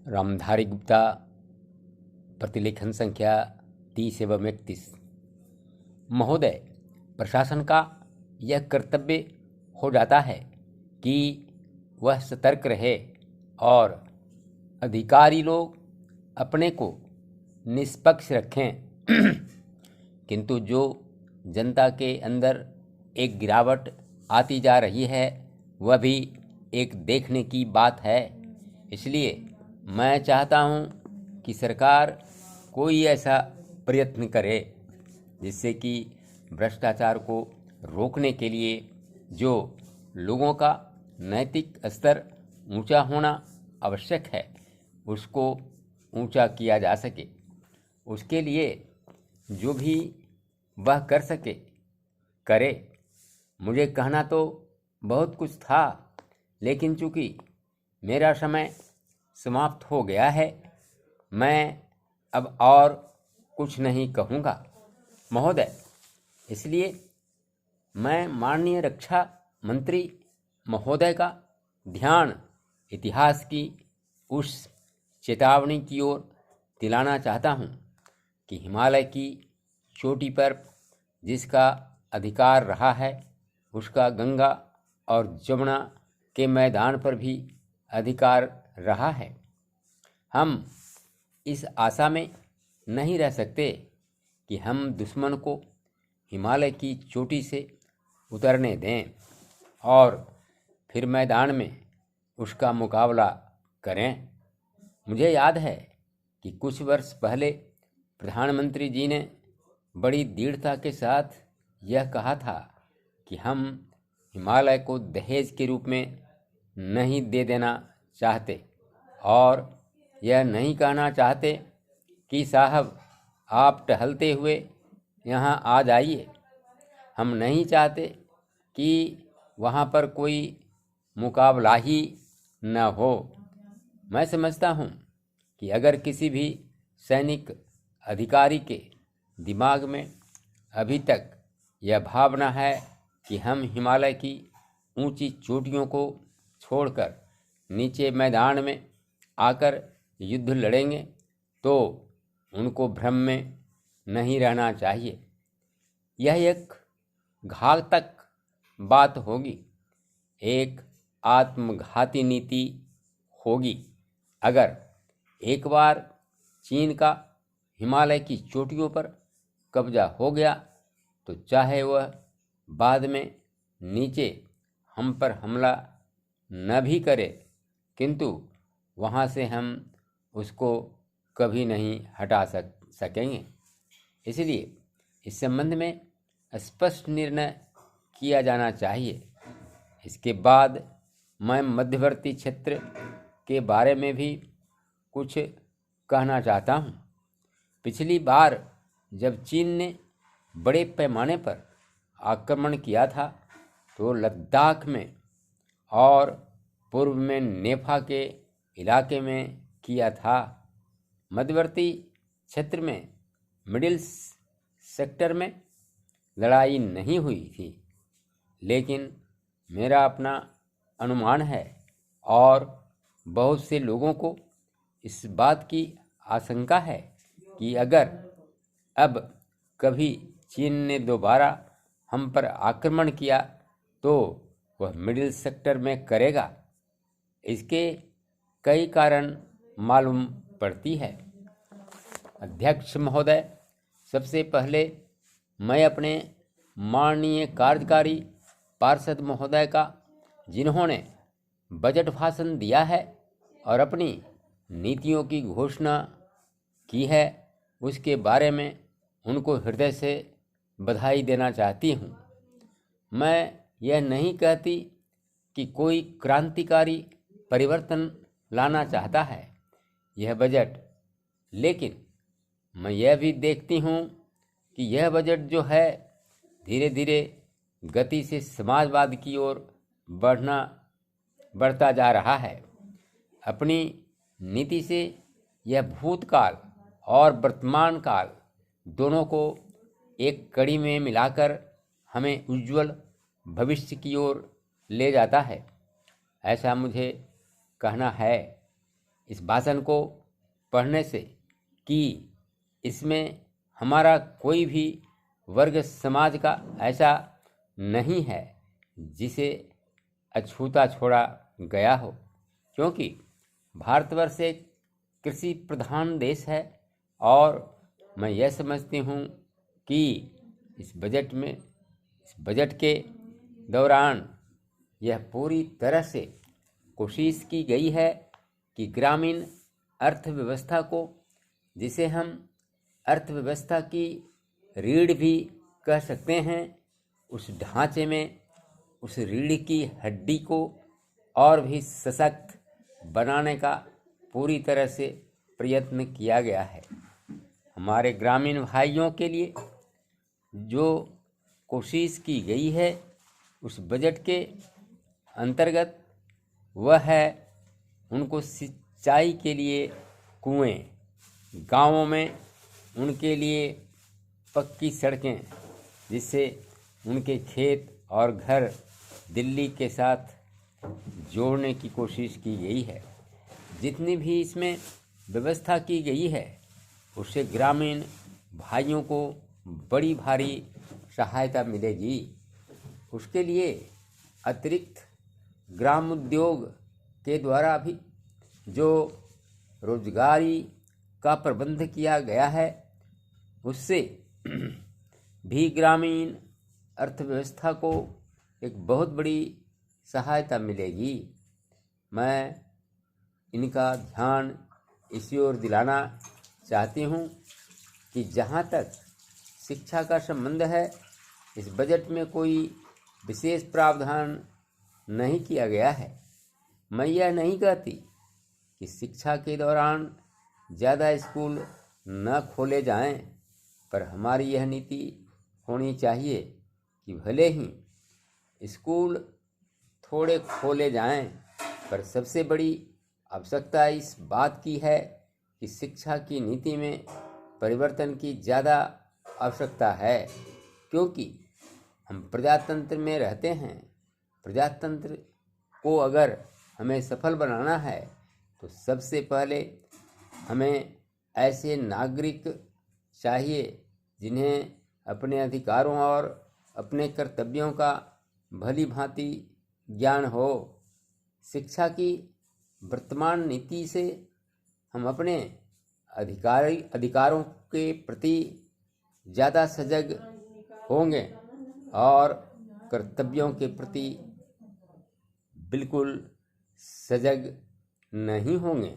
रामधारी गुप्ता, प्रतिलेखन संख्या 30 एवं 31। महोदय, प्रशासन का यह कर्तव्य हो जाता है कि वह सतर्क रहे और अधिकारी लोग अपने को निष्पक्ष रखें। किंतु जो जनता के अंदर एक गिरावट आती जा रही है वह भी एक देखने की बात है। इसलिए मैं चाहता हूं कि सरकार कोई ऐसा प्रयत्न करे जिससे कि भ्रष्टाचार को रोकने के लिए जो लोगों का नैतिक स्तर ऊंचा होना आवश्यक है उसको ऊंचा किया जा सके। उसके लिए जो भी वह कर सके करे। मुझे कहना तो बहुत कुछ था, लेकिन चूंकि मेरा समय समाप्त हो गया है, मैं अब और कुछ नहीं कहूँगा महोदय। इसलिए मैं माननीय रक्षा मंत्री महोदय का ध्यान इतिहास की उस चेतावनी की ओर दिलाना चाहता हूँ कि हिमालय की चोटी पर जिसका अधिकार रहा है उसका गंगा और जमुना के मैदान पर भी अधिकार रहा है। हम इस आशा में नहीं रह सकते कि हम दुश्मन को हिमालय की चोटी से उतरने दें और फिर मैदान में उसका मुकाबला करें। मुझे याद है कि कुछ वर्ष पहले प्रधानमंत्री जी ने बड़ी दृढ़ता के साथ यह कहा था कि हम हिमालय को दहेज के रूप में नहीं दे देना चाहते और यह नहीं कहना चाहते कि साहब आप टहलते हुए यहाँ आ जाइए। हम नहीं चाहते कि वहाँ पर कोई मुकाबला ही न हो। मैं समझता हूँ कि अगर किसी भी सैनिक अधिकारी के दिमाग में अभी तक यह भावना है कि हम हिमालय की ऊंची चोटियों को छोड़कर नीचे मैदान में आकर युद्ध लड़ेंगे तो उनको भ्रम में नहीं रहना चाहिए। यह एक घातक बात होगी, एक आत्मघाती नीति होगी। अगर एक बार चीन का हिमालय की चोटियों पर कब्जा हो गया तो चाहे वह बाद में नीचे हम पर हमला न भी करे, किंतु वहाँ से हम उसको कभी नहीं हटा सकेंगे। इसलिए इस संबंध में स्पष्ट निर्णय किया जाना चाहिए। इसके बाद मैं मध्यवर्ती क्षेत्र के बारे में भी कुछ कहना चाहता हूँ। पिछली बार जब चीन ने बड़े पैमाने पर आक्रमण किया था तो लद्दाख में और पूर्व में नेफा के इलाके में किया था। मध्यवर्ती क्षेत्र में मिडिल सेक्टर में लड़ाई नहीं हुई थी, लेकिन मेरा अपना अनुमान है और बहुत से लोगों को इस बात की आशंका है कि अगर अब कभी चीन ने दोबारा हम पर आक्रमण किया तो वह मिडिल सेक्टर में करेगा। इसके कई कारण मालूम पड़ती है। अध्यक्ष महोदय, सबसे पहले मैं अपने माननीय कार्यकारी पार्षद महोदय का, जिन्होंने बजट भाषण दिया है और अपनी नीतियों की घोषणा की है, उसके बारे में उनको हृदय से बधाई देना चाहती हूँ। मैं यह नहीं कहती कि कोई क्रांतिकारी परिवर्तन लाना चाहता है यह बजट, लेकिन मैं यह भी देखती हूँ कि यह बजट जो है धीरे धीरे गति से समाजवाद की ओर बढ़ता जा रहा है। अपनी नीति से यह भूतकाल और वर्तमान काल दोनों को एक कड़ी में मिलाकर हमें उज्जवल भविष्य की ओर ले जाता है, ऐसा मुझे कहना है। इस भाषण को पढ़ने से कि इसमें हमारा कोई भी वर्ग समाज का ऐसा नहीं है जिसे अछूता छोड़ा गया हो, क्योंकि भारतवर्ष एक कृषि प्रधान देश है। और मैं यह समझती हूँ कि इस बजट के दौरान यह पूरी तरह से कोशिश की गई है कि ग्रामीण अर्थव्यवस्था को, जिसे हम अर्थव्यवस्था की रीढ़ भी कह सकते हैं, उस ढांचे में उस रीढ़ की हड्डी को और भी सशक्त बनाने का पूरी तरह से प्रयत्न किया गया है। हमारे ग्रामीण भाइयों के लिए जो कोशिश की गई है उस बजट के अंतर्गत, वह है उनको सिंचाई के लिए कुएं, गांवों में उनके लिए पक्की सड़कें, जिससे उनके खेत और घर दिल्ली के साथ जोड़ने की कोशिश की गई है। जितनी भी इसमें व्यवस्था की गई है उससे ग्रामीण भाइयों को बड़ी भारी सहायता मिलेगी। उसके लिए अतिरिक्त ग्राम उद्योग के द्वारा भी जो रोजगारी का प्रबंध किया गया है, उससे भी ग्रामीण अर्थव्यवस्था को एक बहुत बड़ी सहायता मिलेगी। मैं इनका ध्यान इसी ओर दिलाना चाहती हूँ कि जहाँ तक शिक्षा का संबंध है, इस बजट में कोई विशेष प्रावधान नहीं किया गया है। मैं यह नहीं कहती कि शिक्षा के दौरान ज़्यादा स्कूल न खोले जाएं, पर हमारी यह नीति होनी चाहिए कि भले ही स्कूल थोड़े खोले जाएं, पर सबसे बड़ी आवश्यकता इस बात की है कि शिक्षा की नीति में परिवर्तन की ज़्यादा आवश्यकता है, क्योंकि हम प्रजातंत्र में रहते हैं। प्रजातंत्र को अगर हमें सफल बनाना है तो सबसे पहले हमें ऐसे नागरिक चाहिए जिन्हें अपने अधिकारों और अपने कर्तव्यों का भली भांति ज्ञान हो। शिक्षा की वर्तमान नीति से हम अपने अधिकारों के प्रति ज़्यादा सजग होंगे और कर्तव्यों के प्रति बिल्कुल सजग नहीं होंगे।